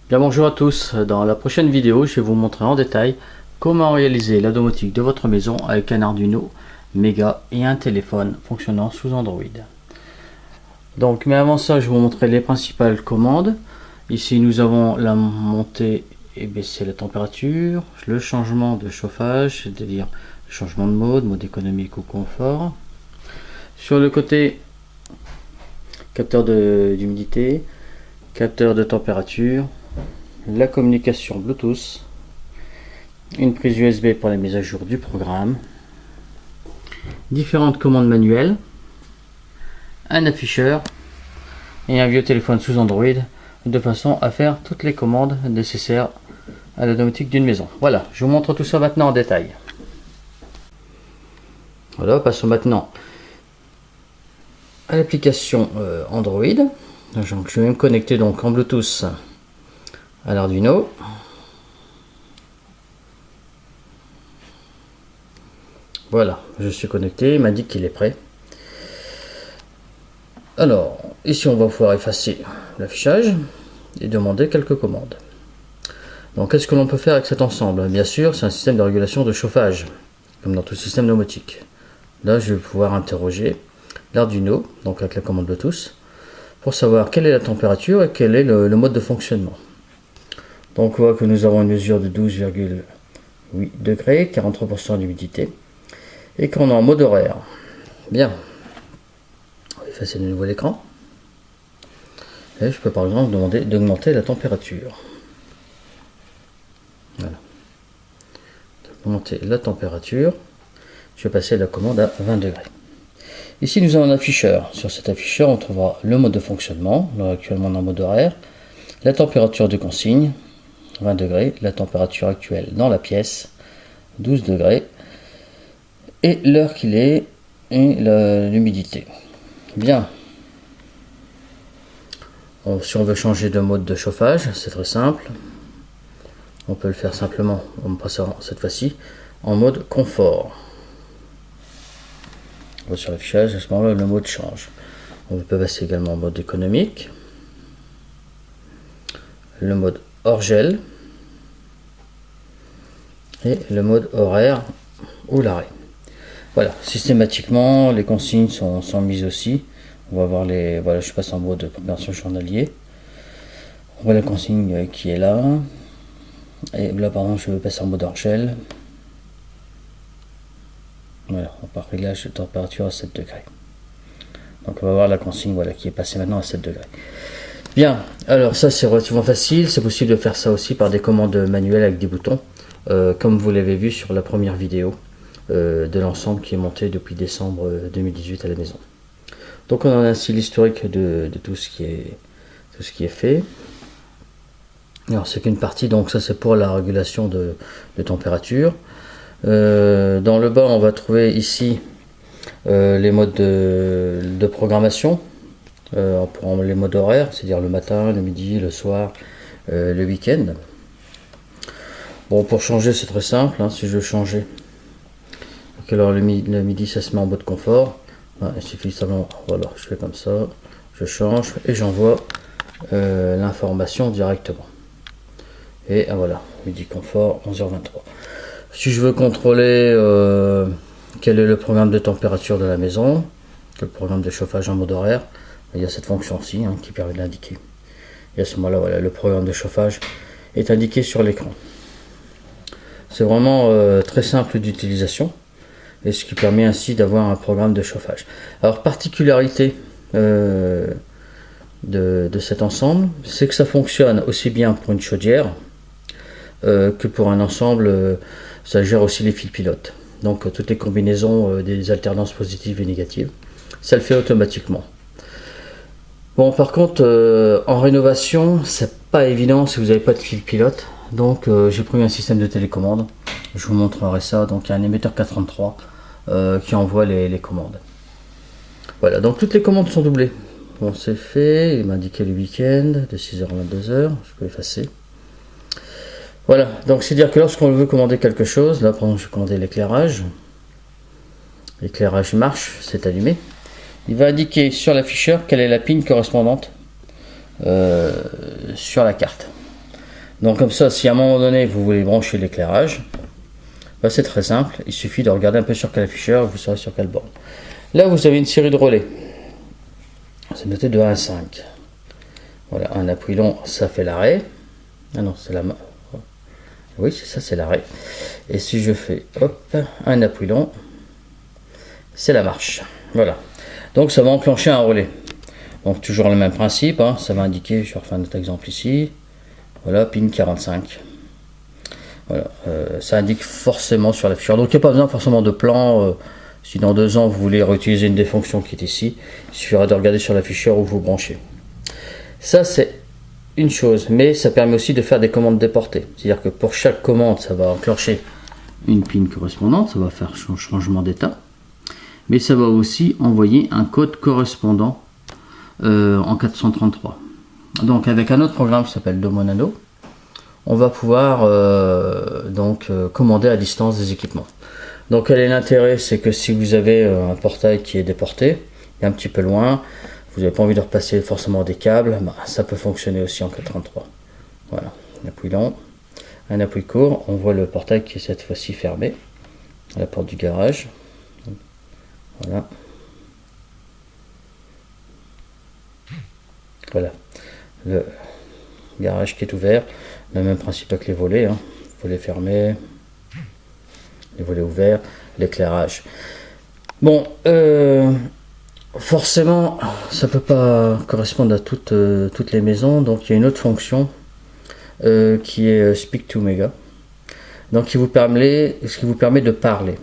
Bien, bonjour à tous. Dans la prochaine vidéo, je vais vous montrer en détail comment réaliser la domotique de votre maison avec un Arduino Mega et un téléphone fonctionnant sous Android. Mais avant ça, je vais vous montrer les principales commandes. Ici, nous avons la montée et baisser la température, le changement de chauffage, c'est-à-dire le changement de mode économique ou confort. Sur le côté, capteur d'humidité, capteur de température, la communication Bluetooth, une prise USB pour la mise à jour du programme, différentes commandes manuelles, un afficheur et un vieux téléphone sous Android de façon à faire toutes les commandes nécessaires à la domotique d'une maison. Voilà, je vous montre tout ça maintenant en détail. Voilà, passons maintenant à l'application Android. Donc, je vais me connecter donc en Bluetooth à l'Arduino. Voilà, je suis connecté, il m'indique qu'il est prêt. Alors, ici on va pouvoir effacer l'affichage et demander quelques commandes. Donc, qu'est-ce que l'on peut faire avec cet ensemble? Bien sûr, c'est un système de régulation de chauffage, comme dans tout système domotique. Là, je vais pouvoir interroger l'Arduino, donc avec la commande Bluetooth, pour savoir quelle est la température et quel est le mode de fonctionnement. Donc on voit que nous avons une mesure de 12,8 degrés, 43% d'humidité, et qu'on est en mode horaire. Bien, on va effacer de nouveau l'écran. Et je peux par exemple demander d'augmenter la température. Voilà. Augmenter la température, je vais passer la commande à 20 degrés. Ici nous avons un afficheur. Sur cet afficheur on trouvera le mode de fonctionnement, là actuellement on est en mode horaire, la température de consigne, 20 degrés, la température actuelle dans la pièce, 12 degrés, et l'heure qu'il est, et l'humidité. Bien. Si on veut changer de mode de chauffage, c'est très simple. On peut le faire simplement en passant cette fois-ci en mode confort. On va sur l'affichage, à ce moment-là, le mode change. On peut passer également en mode économique, le mode hors gel et le mode horaire ou l'arrêt. Voilà, systématiquement les consignes sont mises aussi. On va voir les. Voilà, je passe en mode conversion journalier. On voit la consigne qui est là. Et là, par exemple, je vais passer en mode hors gel. Voilà, on part réglage de température à 7 degrés. Donc on va voir la consigne, voilà, qui est passée maintenant à 7 degrés. Bien, alors ça c'est relativement facile, c'est possible de faire ça aussi par des commandes manuelles avec des boutons, comme vous l'avez vu sur la première vidéo de l'ensemble qui est monté depuis décembre 2018 à la maison. Donc on a ainsi l'historique de tout ce qui est fait. Alors c'est qu'une partie, donc ça c'est pour la régulation de température. Dans le bas on va trouver ici les modes de programmation. On prend les modes horaires, c'est-à-dire le matin, le midi, le soir, le week-end. Bon, pour changer, c'est très simple. Si je veux changer, donc, alors le midi, ça se met en mode confort. Il suffit simplement, voilà, je fais comme ça, je change et j'envoie l'information directement. Et voilà, midi confort, 11h23. Si je veux contrôler quel est le programme de température de la maison, le programme de chauffage en mode horaire, il y a cette fonction-ci qui permet de l'indiquer. Et à ce moment-là, voilà, le programme de chauffage est indiqué sur l'écran. C'est vraiment très simple d'utilisation et ce qui permet ainsi d'avoir un programme de chauffage. Alors, particularité de cet ensemble, c'est que ça fonctionne aussi bien pour une chaudière que pour un ensemble. Ça gère aussi les fils pilotes. Donc, toutes les combinaisons des alternances positives et négatives, ça le fait automatiquement. Bon, par contre, en rénovation, c'est pas évident si vous n'avez pas de fil pilote. Donc, j'ai pris un système de télécommande. Je vous montrerai ça. Donc, il y a un émetteur 433 qui envoie les commandes. Voilà, donc toutes les commandes sont doublées. Bon, c'est fait. Il m'a indiqué le week-end de 6h à 22h. Je peux effacer. Voilà, donc c'est dire que lorsqu'on veut commander quelque chose, là, par exemple, je vais commander l'éclairage. L'éclairage marche, c'est allumé. Il va indiquer sur l'afficheur quelle est la pin correspondante sur la carte. Donc comme ça, si à un moment donné vous voulez brancher l'éclairage, bah, c'est très simple, il suffit de regarder un peu sur quel afficheur, vous saurez sur quelle borne. Là vous avez une série de relais, c'est noté de 1 à 5. Voilà, un appui long, ça fait l'arrêt. Ah non, c'est la main. Oui, c'est ça, c'est l'arrêt. Et si je fais hop, un appui long, c'est la marche. Voilà. Donc ça va enclencher un relais. Donc toujours le même principe, hein, ça va indiquer, je vais refaire notre exemple ici. Voilà, pin 45. Voilà, ça indique forcément sur l'afficheur. Donc il n'y a pas besoin forcément de plan. Si dans 2 ans vous voulez réutiliser une des fonctions qui est ici, il suffira de regarder sur l'afficheur où vous branchez. Ça c'est une chose, mais ça permet aussi de faire des commandes déportées. C'est-à-dire que pour chaque commande, ça va enclencher une pin correspondante, ça va faire changement d'état. Mais ça va aussi envoyer un code correspondant en 433. Donc avec un autre programme qui s'appelle Domo Nano, on va pouvoir commander à distance des équipements. Donc quel est l'intérêt? C'est que si vous avez un portail qui est déporté, et un petit peu loin, vous n'avez pas envie de repasser forcément des câbles, bah, ça peut fonctionner aussi en 433. Voilà, un appui long, un appui court, on voit le portail qui est cette fois-ci fermé, à la porte du garage. Voilà. Voilà, le garage qui est ouvert, le même principe avec les volets, hein. Volets fermés, les volets ouverts, l'éclairage. Bon, forcément, ça peut pas correspondre à toutes les maisons, donc il y a une autre fonction qui est Speak to Mega, donc ce qui vous permet de parler.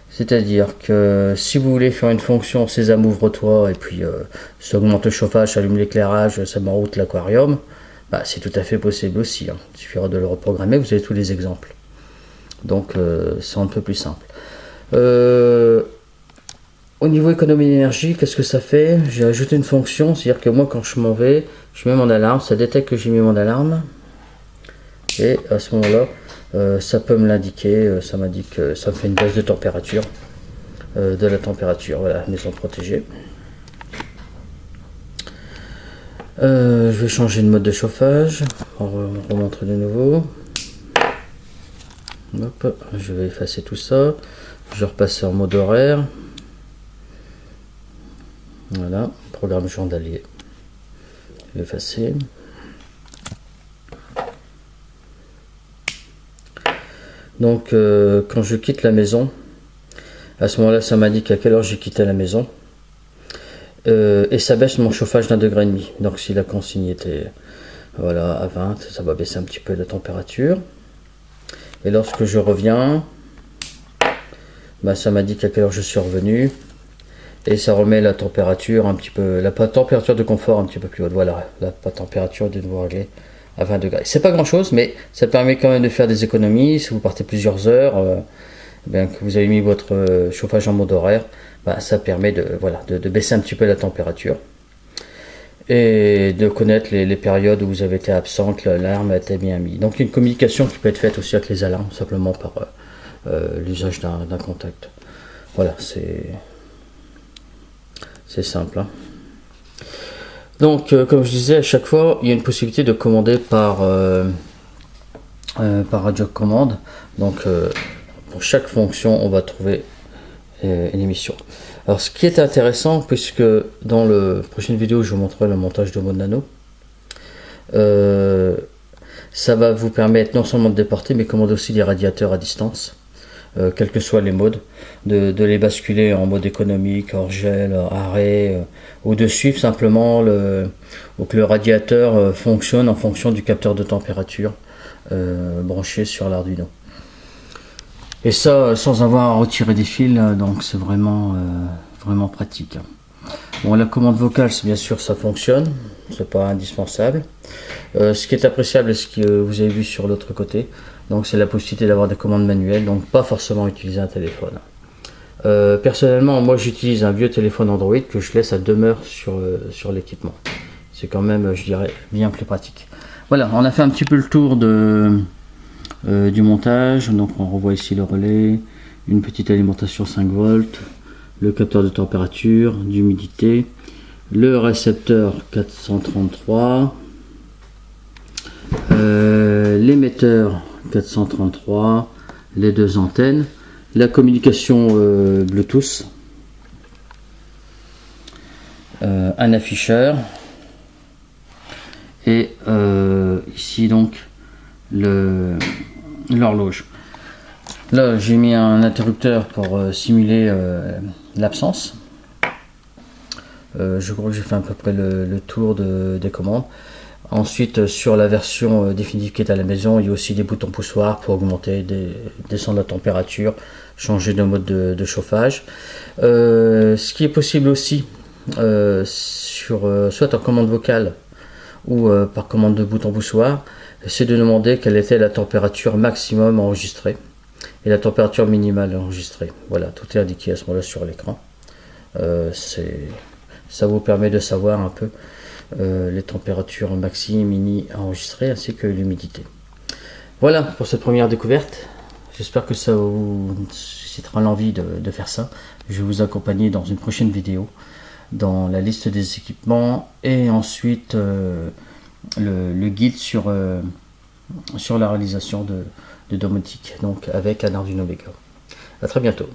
C'est-à-dire que si vous voulez faire une fonction Sésame ouvre-toi et puis ça augmente le chauffage, ça allume l'éclairage, ça met en route l'aquarium, bah, c'est tout à fait possible aussi, hein. Il suffira de le reprogrammer, vous avez tous les exemples. Donc c'est un peu plus simple. Au niveau économie d'énergie, qu'est-ce que ça fait? J'ai ajouté une fonction, c'est-à-dire que moi quand je m'en vais, je mets mon alarme, ça détecte que j'ai mis mon alarme, et à ce moment-là, ça peut me l'indiquer, ça m'indique, ça me fait une baisse de température, de la température, voilà, maison protégée. Je vais changer de mode de chauffage, on remontre de nouveau. Hop, je vais effacer tout ça, je vais repasser en mode horaire. Voilà, programme journalier. Je vais effacer. Donc quand je quitte la maison, à ce moment-là ça m'indique à quelle heure j'ai quitté la maison, et ça baisse mon chauffage d'1,5 degré. Donc si la consigne était voilà, à 20, ça va baisser un petit peu la température, et lorsque je reviens, bah, ça m'indique à quelle heure je suis revenu, et ça remet la température un petit peu, la température de confort un petit peu plus haute. Voilà, la température de nouveau réglée à 20 degrés. C'est pas grand chose, mais ça permet quand même de faire des économies. Si vous partez plusieurs heures, bien que vous avez mis votre chauffage en mode horaire, bah, ça permet de baisser un petit peu la température et de connaître les périodes où vous avez été absent, que l'alarme a été bien mise. Donc il y a une communication qui peut être faite aussi avec les alarmes, simplement par l'usage d'un contact. Voilà, c'est simple, hein. Donc, comme je disais, à chaque fois, il y a une possibilité de commander par radio commande. Donc, pour chaque fonction, on va trouver une émission. Alors, ce qui est intéressant, puisque dans la prochaine vidéo, je vous montrerai le montage de mode nano, ça va vous permettre non seulement de déporter, mais commander aussi des radiateurs à distance, quels que soient les modes, de les basculer en mode économique, hors gel, arrêt, ou de suivre simplement ou que le radiateur fonctionne en fonction du capteur de température branché sur l'Arduino. Et ça sans avoir à retirer des fils, donc c'est vraiment pratique. Bon, la commande vocale, bien sûr, ça fonctionne, c'est pas indispensable. Ce qui est appréciable, ce que vous avez vu sur l'autre côté, donc c'est la possibilité d'avoir des commandes manuelles, donc pas forcément utiliser un téléphone. Personnellement, moi j'utilise un vieux téléphone Android que je laisse à demeure sur l'équipement. C'est quand même, je dirais, bien plus pratique. Voilà, on a fait un petit peu le tour du montage. Donc on revoit ici le relais, une petite alimentation 5 volts, le capteur de température, d'humidité, le récepteur 433, l'émetteur 433, les deux antennes, la communication Bluetooth, un afficheur et ici donc l'horloge. Là j'ai mis un interrupteur pour simuler l'absence. Je crois que j'ai fait à peu près le tour des commandes. Ensuite, sur la version définitive qui est à la maison, il y a aussi des boutons poussoirs pour augmenter, descendre la température, changer de mode de chauffage. Ce qui est possible aussi, soit en commande vocale ou par commande de bouton poussoir, c'est de demander quelle était la température maximum enregistrée et la température minimale enregistrée. Voilà, tout est indiqué à ce moment-là sur l'écran. Ça vous permet de savoir un peu les températures maxi, mini enregistrées ainsi que l'humidité. Voilà pour cette première découverte. J'espère que ça vous suscitera l'envie de faire ça. Je vais vous accompagner dans une prochaine vidéo dans la liste des équipements et ensuite le guide sur la réalisation de domotique, donc avec un Arduino Vega. À très bientôt.